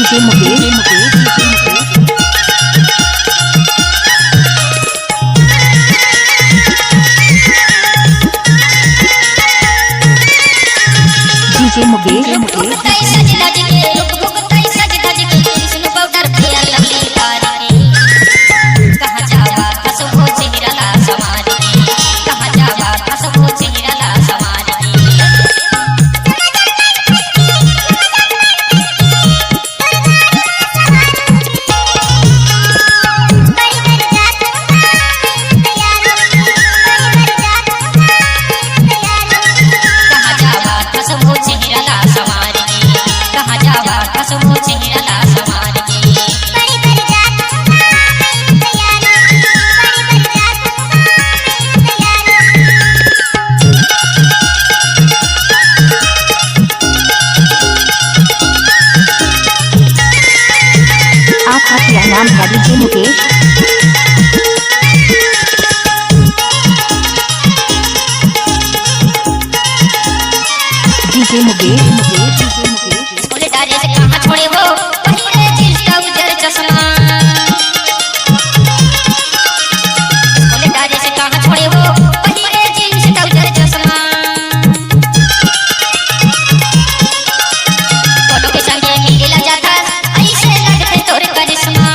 DJ Mukesh क्या नाम है DJ Mukesh DJ Mukesh school डाले से कहां छोड़े हो पहले जींस का उजर चश्मा स्कूल डाले से कहां छोड़े हो पहले जींस का उजर चश्मा फोटो के संगे मिला जाता ऐसे लगते तोर करिश्मा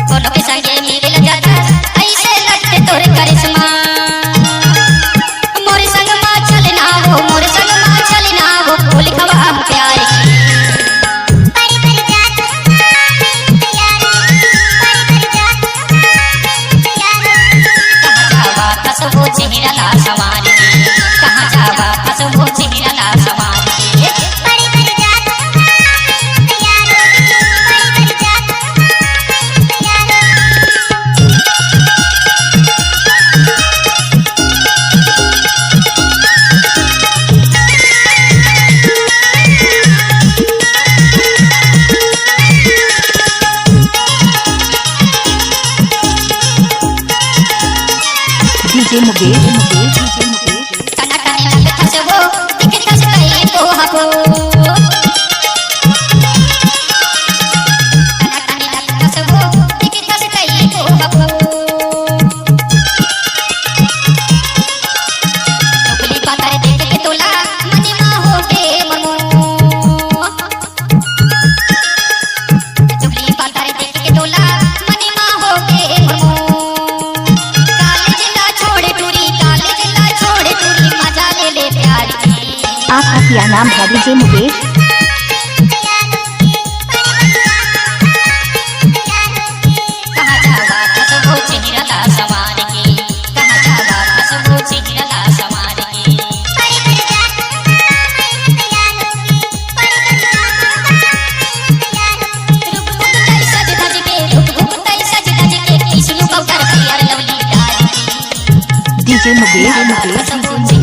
फोटो के संगे मिला जाता ऐसे लगते तोर करिश्मा डीजे मुकेश कना कने लग फसबो दिख फस गई तो हबो कना कने लग फसबो दिख फस गई तो हबो टोकली पातर देख के तोला मनीमा हो के ममो टोकली पातर देख के तोला मनीमा हो के ममो आपका क्या नाम है डीजे मुकेश कहाँ जावा फसबो चिहिरला सवार के कहाँ जावा फसबो चिहिरला सवार के रुक तई सज धज के रुक तई सज धज के सुनु कौतर पियर लवली डाल डीजे मुकेश